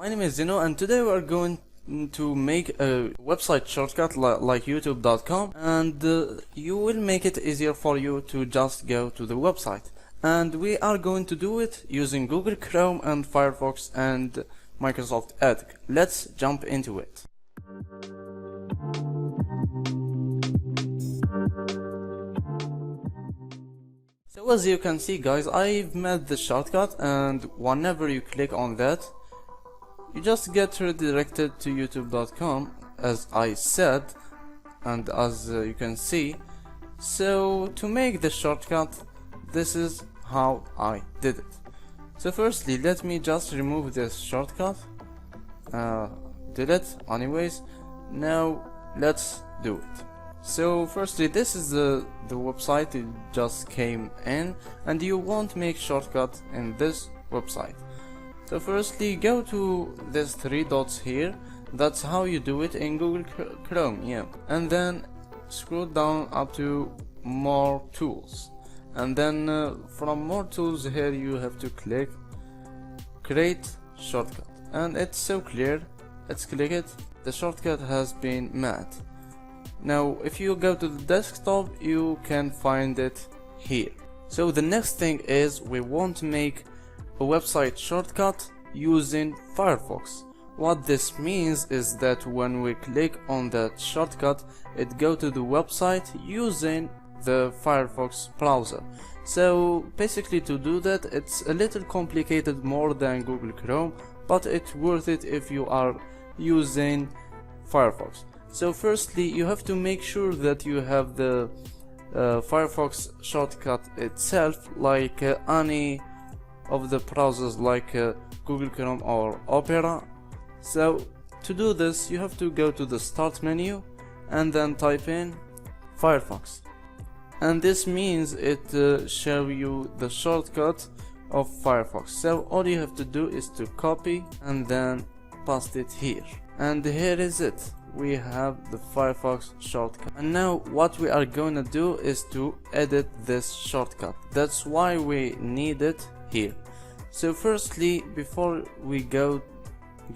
My name is Zeno, and today we are going to make a website shortcut like youtube.com, and you will make it easier for you to just go to the website. And we are going to do it using Google Chrome and Firefox and Microsoft Edge. Let's jump into it. So as you can see, guys, I've made the shortcut, and whenever you click on that, you just get redirected to youtube.com, as I said, and as you can see. So to make the shortcut, this is how I did it. So firstly, let me just remove this shortcut, delete anyways. Now let's do it. So firstly, this is the website it just came in, and you won't make shortcut in this website. So firstly, go to these three dots here. That's how you do it in Google Chrome, yeah. And then scroll down up to more tools, and then from more tools here you have to click create shortcut, and it's so clear. Let's click it. The shortcut has been made. Now if you go to the desktop, you can find it here. So the next thing is we want to make a website shortcut using Firefox. What this means is that when we click on that shortcut, it go to the website using the Firefox browser. So basically, to do that, it's a little complicated more than Google Chrome, but it's worth it if you are using Firefox. So firstly, you have to make sure that you have the Firefox shortcut itself, like any of the browsers like Google Chrome or Opera. So to do this, you have to go to the start menu and then type in Firefox, and this means it show you the shortcut of Firefox. So all you have to do is to copy and then paste it here, and here is it. We have the Firefox shortcut. And now what we are going to do is to edit this shortcut. That's why we need it here. So firstly, before we go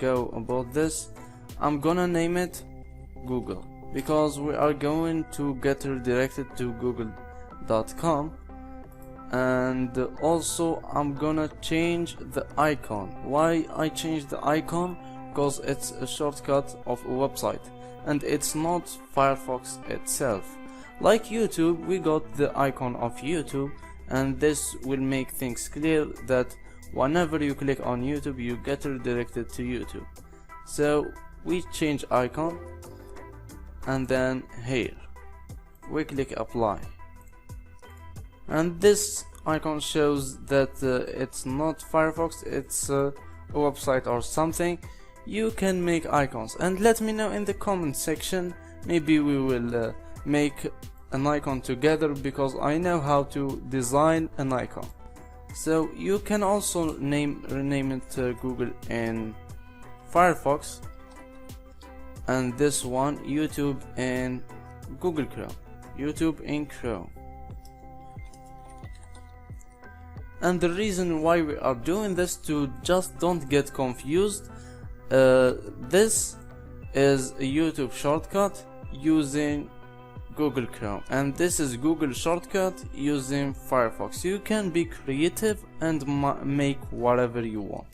about this, I'm gonna name it Google, because we are going to get redirected to google.com. and also I'm gonna change the icon. Why I changed the icon? Because it's a shortcut of a website and it's not Firefox itself. Like YouTube, we got the icon of YouTube, and this will make things clear that whenever you click on YouTube, you get redirected to YouTube. So we change icon, and then here we click apply, and this icon shows that it's not Firefox, it's a website or something. You can make icons, and let me know in the comment section. Maybe we will make an icon together, because I know how to design an icon. So you can also rename it Google in Firefox, and this one YouTube in Google Chrome, YouTube in Chrome. And the reason why we are doing this, to just don't get confused, this is a YouTube shortcut using Google Chrome, and this is Google shortcut using Firefox. You can be creative and make whatever you want.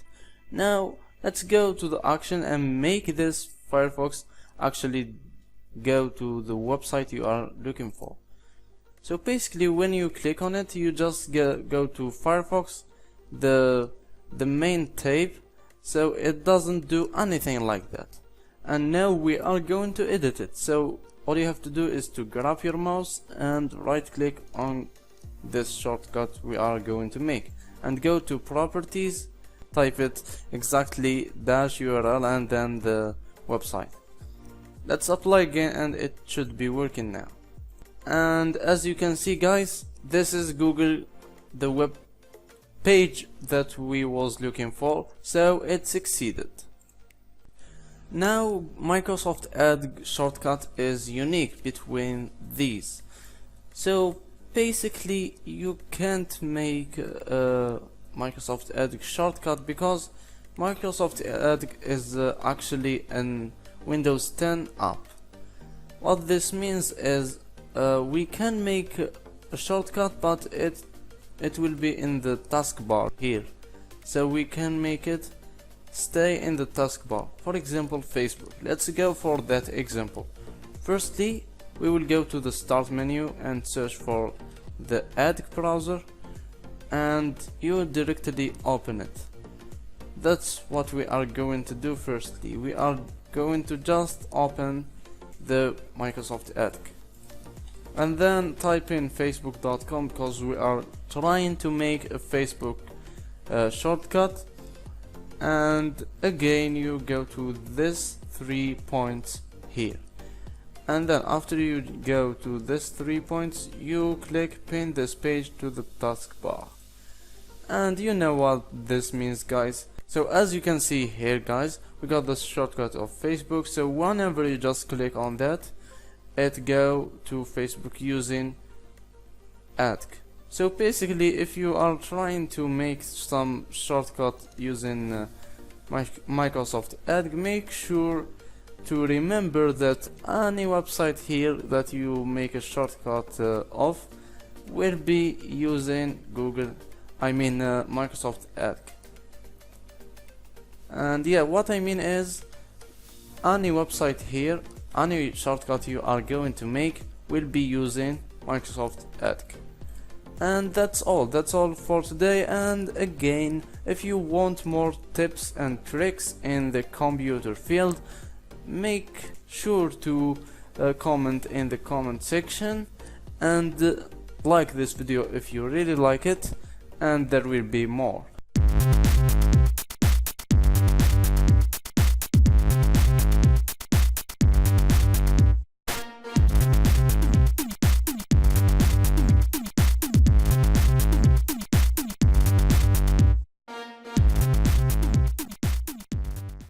Now let's go to the action and make this Firefox actually go to the website you are looking for. So basically, when you click on it, you just go to Firefox, the main tab. So it doesn't do anything like that. And now we are going to edit it. So all you have to do is to grab your mouse and right click on this shortcut we are going to make, and go to properties, type it exactly -URL and then the website. Let's apply again, and it should be working now. And as you can see, guys, this is Google, the web page that we was looking for, so it succeeded. Now Microsoft Edge shortcut is unique between these. So basically you can't make a Microsoft Edge shortcut because Microsoft Edge is actually an Windows 10 app. What this means is we can make a shortcut, but it will be in the taskbar here, so we can make it stay in the taskbar. For example, Facebook. Let's go for that example. Firstly, we will go to the start menu and search for the Edge browser, and you will directly open it. That's what we are going to do. Firstly, we are going to just open the Microsoft Edge and then type in facebook.com, because we are trying to make a Facebook shortcut. And again, you go to this 3 points here, and then after you go to this 3 points, you click pin this page to the taskbar. And you know what this means, guys. So as you can see here, guys, we got the shortcut of Facebook. So whenever you just click on that, it go to Facebook using Edge. So basically, if you are trying to make some shortcut using Microsoft Edge, make sure to remember that any website here that you make a shortcut of will be using Microsoft Edge. And yeah, what I mean is, any website here, any shortcut you are going to make will be using Microsoft Edge. And that's all for today. And again, if you want more tips and tricks in the computer field, make sure to comment in the comment section, and like this video if you really like it, and there will be more.